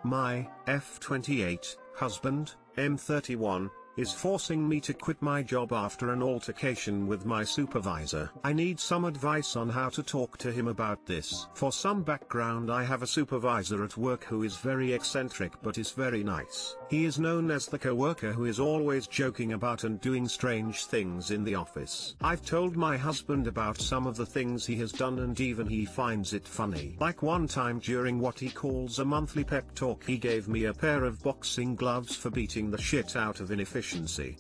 My F28 husband, M31, is forcing me to quit my job after an altercation with my supervisor. I need some advice on how to talk to him about this. For some background, I have a supervisor at work who is very eccentric but is very nice. He is known as the coworker who is always joking about and doing strange things in the office. I've told my husband about some of the things he has done and even he finds it funny. Like one time during what he calls a monthly pep talk, he gave me a pair of boxing gloves for beating the shit out of inefficiency.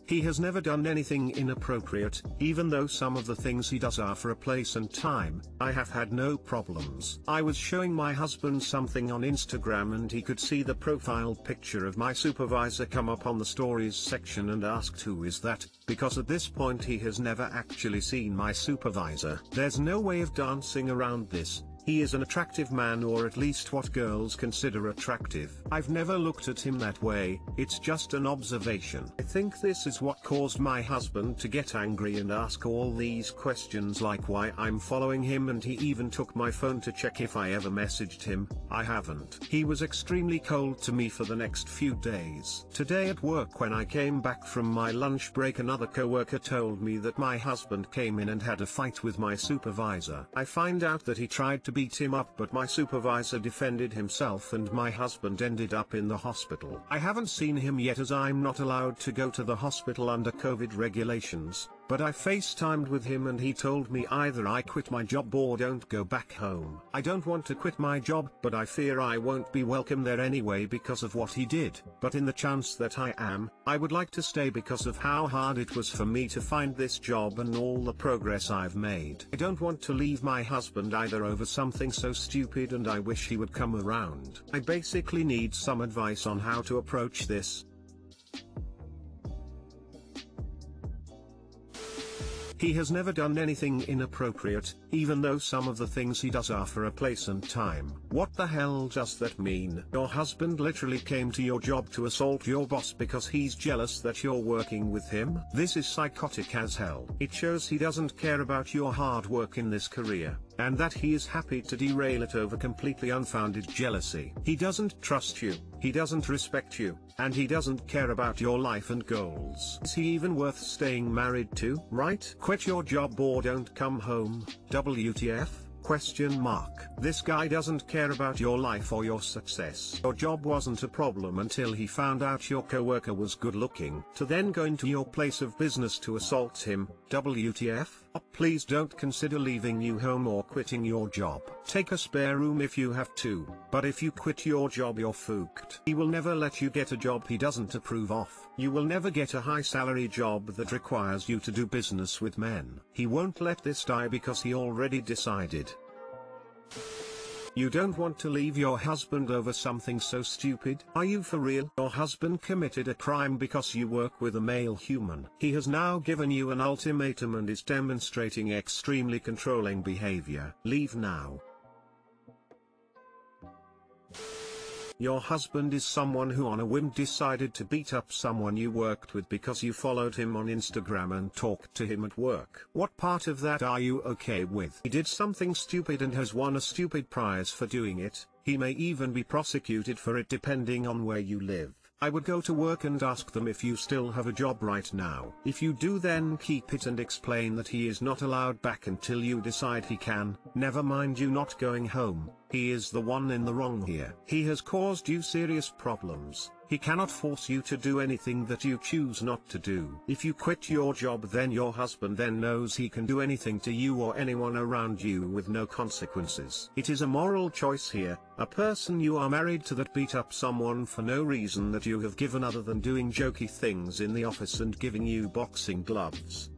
He has never done anything inappropriate, even though some of the things he does are for a place and time. I have had no problems. I was showing my husband something on Instagram and he could see the profile picture of my supervisor come up on the stories section and asked who is that, because at this point he has never actually seen my supervisor. There's no way of dancing around this. He is an attractive man, or at least what girls consider attractive. I've never looked at him that way, it's just an observation. I think this is what caused my husband to get angry and ask all these questions like why I'm following him, and he even took my phone to check if I ever messaged him. I haven't. He was extremely cold to me for the next few days. Today at work when I came back from my lunch break, another coworker told me that my husband came in and had a fight with my supervisor. I find out that he tried to beat him up, but my supervisor defended himself and my husband ended up in the hospital. I haven't seen him yet as I'm not allowed to go to the hospital under COVID regulations, but I FaceTimed with him and he told me either I quit my job or don't go back home. I don't want to quit my job, but I fear I won't be welcome there anyway because of what he did. But in the chance that I am, I would like to stay because of how hard it was for me to find this job and all the progress I've made. I don't want to leave my husband either over something so stupid, and I wish he would come around. I basically need some advice on how to approach this. He has never done anything inappropriate, even though some of the things he does are for a place and time. What the hell does that mean? Your husband literally came to your job to assault your boss because he's jealous that you're working with him? This is psychotic as hell. It shows he doesn't care about your hard work in this career, and that he is happy to derail it over completely unfounded jealousy. He doesn't trust you, he doesn't respect you, and he doesn't care about your life and goals. Is he even worth staying married to, right? Quit your job or don't come home. WTF? Question mark. This guy doesn't care about your life or your success. Your job wasn't a problem until he found out your coworker was good looking, to then go into your place of business to assault him. WTF? Please don't consider leaving your home or quitting your job. Take a spare room if you have to, but if you quit your job you're fucked. He will never let you get a job he doesn't approve of. You will never get a high salary job that requires you to do business with men. He won't let this die because he already decided. You don't want to leave your husband over something so stupid? Are you for real? Your husband committed a crime because you work with a male human. He has now given you an ultimatum and is demonstrating extremely controlling behavior. Leave now. Your husband is someone who on a whim decided to beat up someone you worked with because you followed him on Instagram and talked to him at work. What part of that are you okay with? He did something stupid and has won a stupid prize for doing it. He may even be prosecuted for it depending on where you live. I would go to work and ask them if you still have a job right now. If you do, then keep it and explain that he is not allowed back until you decide he can. Never mind you not going home, he is the one in the wrong here. He has caused you serious problems. He cannot force you to do anything that you choose not to do. If you quit your job, then your husband then knows he can do anything to you or anyone around you with no consequences. It is a moral choice here. A person you are married to that beat up someone for no reason that you have given other than doing jokey things in the office and giving you boxing gloves.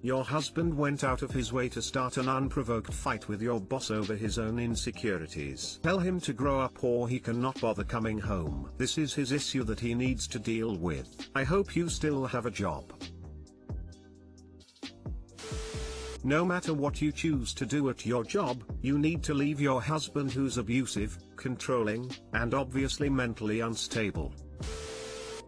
Your husband went out of his way to start an unprovoked fight with your boss over his own insecurities. Tell him to grow up or he cannot bother coming home. This is his issue that he needs to deal with. I hope you still have a job. No matter what you choose to do at your job, you need to leave your husband who's abusive, controlling, and obviously mentally unstable.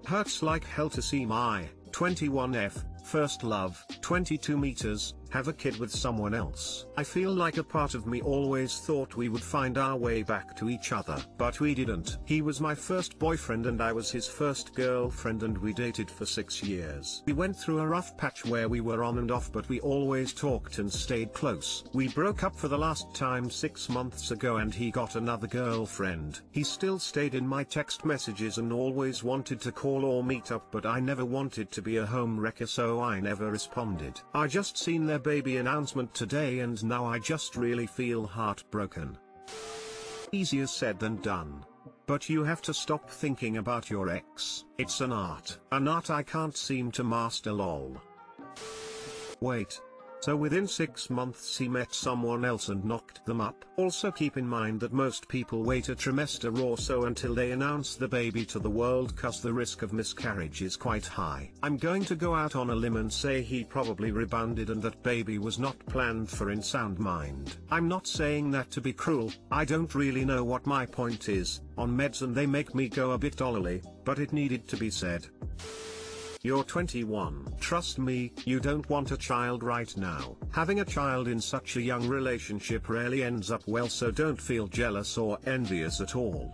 Hurts like hell to see my 21F first love, 22 meters, have a kid with someone else. I feel like a part of me always thought we would find our way back to each other. But we didn't. He was my first boyfriend and I was his first girlfriend, and we dated for 6 years. We went through a rough patch where we were on and off, but we always talked and stayed close. We broke up for the last time 6 months ago and he got another girlfriend. He still stayed in my text messages and always wanted to call or meet up, but I never wanted to be a home wrecker, so I never responded. I just seen their baby announcement today and now I just really feel heartbroken. Easier said than done. But you have to stop thinking about your ex. It's an art. An art I can't seem to master, lol. Wait. So within 6 months he met someone else and knocked them up? Also keep in mind that most people wait a trimester or so until they announce the baby to the world, cause the risk of miscarriage is quite high. I'm going to go out on a limb and say he probably rebounded and that baby was not planned for in sound mind. I'm not saying that to be cruel, I don't really know what my point is, on meds and they make me go a bit dollily, but it needed to be said. You're 21. Trust me, you don't want a child right now. Having a child in such a young relationship rarely ends up well, so don't feel jealous or envious at all.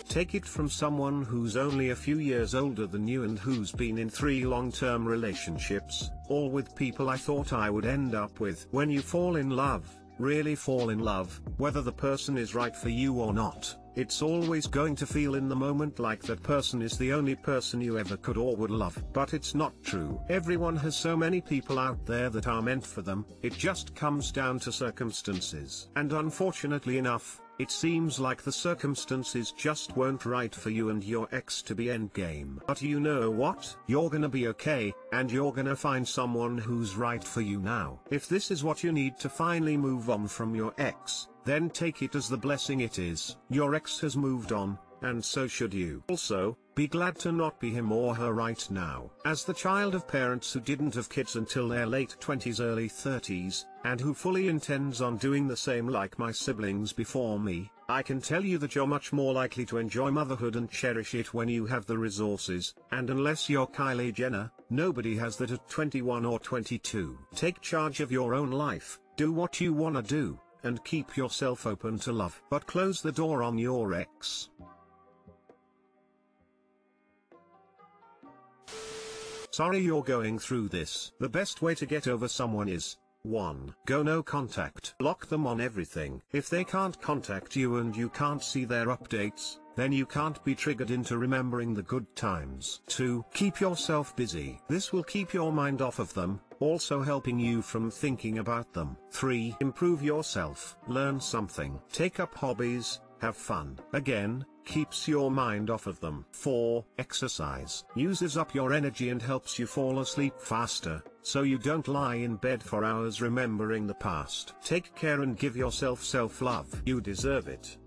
Take it from someone who's only a few years older than you and who's been in 3 long-term relationships, all with people I thought I would end up with. When you fall in love, really fall in love, whether the person is right for you or not, it's always going to feel in the moment like that person is the only person you ever could or would love. But it's not true. Everyone has so many people out there that are meant for them. It just comes down to circumstances. And unfortunately enough, it seems like the circumstances just weren't right for you and your ex to be endgame. But you know what? You're gonna be okay, and you're gonna find someone who's right for you now. If this is what you need to finally move on from your ex, then take it as the blessing it is. Your ex has moved on, and so should you. Also, be glad to not be him or her right now. As the child of parents who didn't have kids until their late 20s, early 30s, and who fully intends on doing the same like my siblings before me, I can tell you that you're much more likely to enjoy motherhood and cherish it when you have the resources, and unless you're Kylie Jenner, nobody has that at 21 or 22. Take charge of your own life, do what you wanna do, and keep yourself open to love. But close the door on your ex. Sorry you're going through this. The best way to get over someone is 1. Go no contact. Block them on everything. If they can't contact you and you can't see their updates, then you can't be triggered into remembering the good times. 2. Keep yourself busy. This will keep your mind off of them, also helping you from thinking about them. 3. Improve yourself. Learn something. Take up hobbies, have fun. Again, keeps your mind off of them. 4. Exercise. Uses up your energy and helps you fall asleep faster, so you don't lie in bed for hours remembering the past. Take care and give yourself self-love. You deserve it.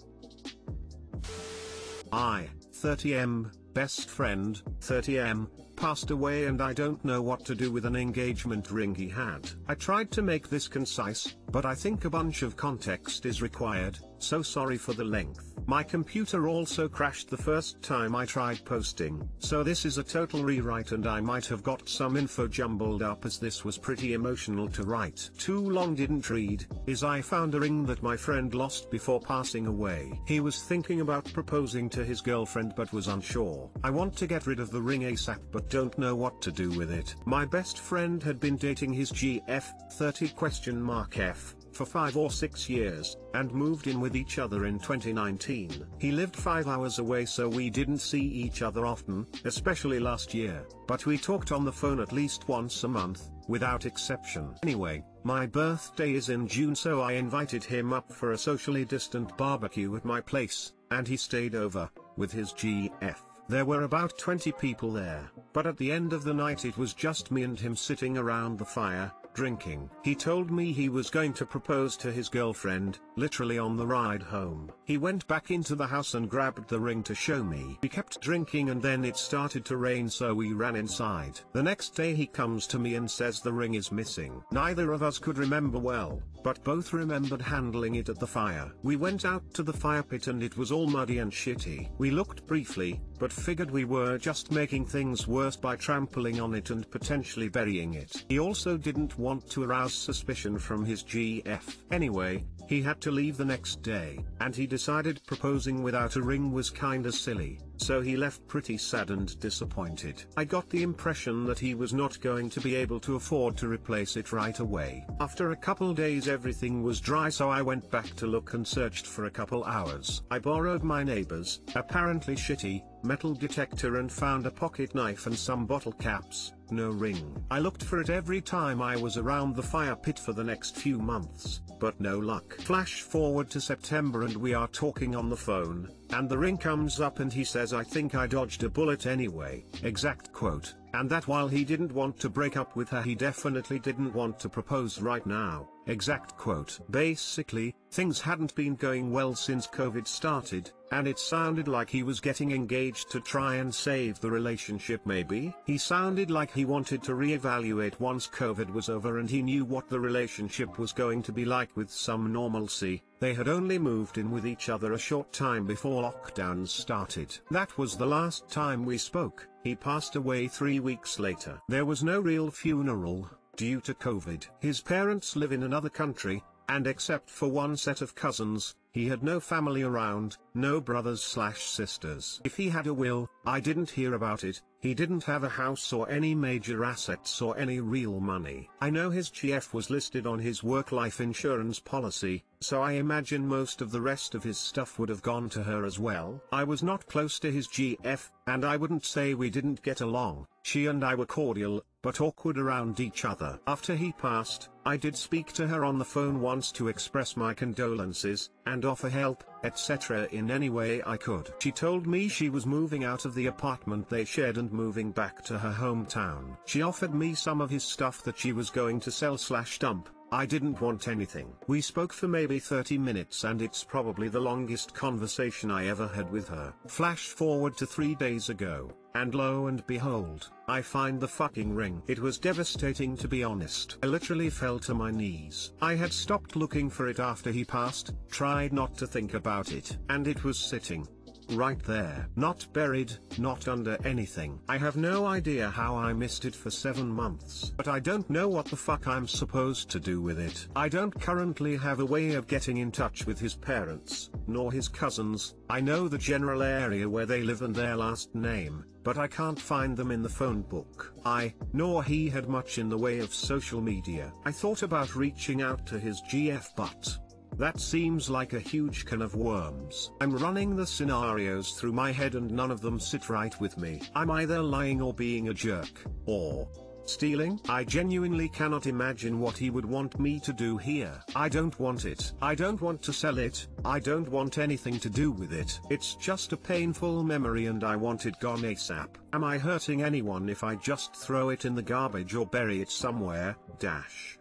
30M, best friend, 30M, passed away and I don't know what to do with an engagement ring he had. I tried to make this concise, but I think a bunch of context is required, so sorry for the length. My computer also crashed the first time I tried posting, so this is a total rewrite and I might have got some info jumbled up as this was pretty emotional to write. Too long didn't read, is I found a ring that my friend lost before passing away. He was thinking about proposing to his girlfriend but was unsure. I want to get rid of the ring ASAP but don't know what to do with it. My best friend had been dating his GF, 30F, for 5 or 6 years, and moved in with each other in 2019. He lived 5 hours away so we didn't see each other often, especially last year, but we talked on the phone at least once a month, without exception. Anyway, my birthday is in June so I invited him up for a socially distant barbecue at my place, and he stayed over, with his GF. There were about 20 people there, but at the end of the night it was just me and him sitting around the fire, drinking. He told me he was going to propose to his girlfriend, literally on the ride home. He went back into the house and grabbed the ring to show me. We kept drinking and then it started to rain so we ran inside. The next day he comes to me and says the ring is missing. Neither of us could remember well, but both remembered handling it at the fire. We went out to the fire pit and it was all muddy and shitty. We looked briefly, but figured we were just making things worse by trampling on it and potentially burying it. He also didn't want to arouse suspicion from his GF. Anyway, he had to leave the next day, and he decided proposing without a ring was kinda silly, so he left pretty sad and disappointed. I got the impression that he was not going to be able to afford to replace it right away. After a couple days everything was dry, so I went back to look and searched for a couple hours. I borrowed my neighbor's, apparently shitty, metal detector and found a pocket knife and some bottle caps. No ring. I looked for it every time I was around the fire pit for the next few months, but no luck. Flash forward to September and we are talking on the phone, and the ring comes up and he says, "I think I dodged a bullet anyway," exact quote, and that while he didn't want to break up with her, he definitely didn't want to propose right now, exact quote. Basically, things hadn't been going well since COVID started, and it sounded like he was getting engaged to try and save the relationship maybe. He sounded like he wanted to reevaluate once COVID was over and he knew what the relationship was going to be like with some normalcy. They had only moved in with each other a short time before lockdowns started. That was the last time we spoke. He passed away 3 weeks later. There was no real funeral, due to COVID. His parents live in another country, and except for one set of cousins, he had no family around, no brothers/sisters. If he had a will, I didn't hear about it. He didn't have a house or any major assets or any real money. I know his GF was listed on his work life insurance policy, so I imagine most of the rest of his stuff would have gone to her as well. I was not close to his GF, and I wouldn't say we didn't get along. She and I were cordial, but awkward around each other. After he passed, I did speak to her on the phone once to express my condolences, and offer help, etc. in any way I could. She told me she was moving out of the apartment they shared and moving back to her hometown. She offered me some of his stuff that she was going to sell/dump. I didn't want anything. We spoke for maybe 30 minutes and it's probably the longest conversation I ever had with her. Flash forward to 3 days ago, and lo and behold, I find the fucking ring. It was devastating, to be honest. I literally fell to my knees. I had stopped looking for it after he passed, tried not to think about it, and it was sitting right there. Not buried, not under anything. I have no idea how I missed it for 7 months. But I don't know what the fuck I'm supposed to do with it. I don't currently have a way of getting in touch with his parents, nor his cousins. I know the general area where they live and their last name, but I can't find them in the phone book. Nor he had much in the way of social media. I thought about reaching out to his GF, but that seems like a huge can of worms. I'm running the scenarios through my head and none of them sit right with me. I'm either lying or being a jerk, or stealing. I genuinely cannot imagine what he would want me to do here. I don't want it. I don't want to sell it. I don't want anything to do with it. It's just a painful memory and I want it gone ASAP. Am I hurting anyone if I just throw it in the garbage or bury it somewhere?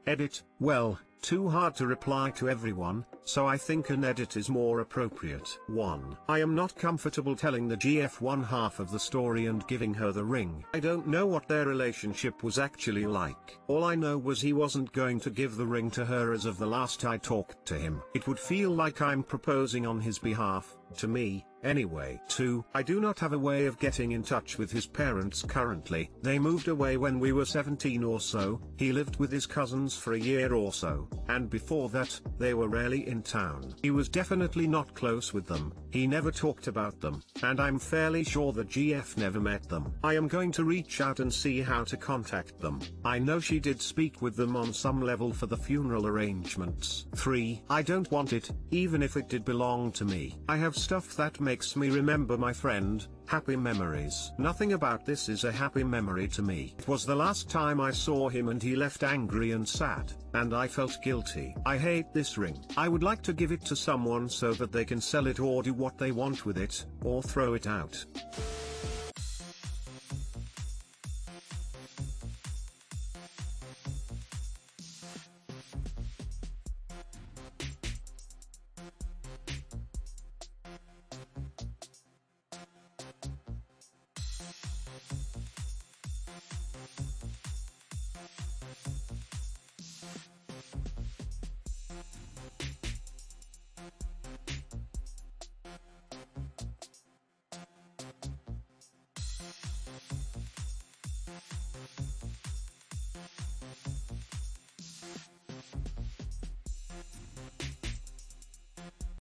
Edit. Well, too hard to reply to everyone, so I think an edit is more appropriate. 1. I am not comfortable telling the GF one half of the story and giving her the ring. I don't know what their relationship was actually like. All I know was he wasn't going to give the ring to her as of the last I talked to him. It would feel like I'm proposing on his behalf, to me, anyway. 2. I do not have a way of getting in touch with his parents currently. They moved away when we were 17 or so. He lived with his cousins for a year or so, and before that, they were rarely in town. He was definitely not close with them. He never talked about them, and I'm fairly sure the GF never met them. I am going to reach out and see how to contact them. I know she did speak with them on some level for the funeral arrangements. 3. I don't want it, even if it did belong to me. I have stuff that makes me remember my friend. Happy memories. Nothing about this is a happy memory to me. It was the last time I saw him and he left angry and sad, and I felt guilty. I hate this ring. I would like to give it to someone so that they can sell it or do what they want with it, or throw it out.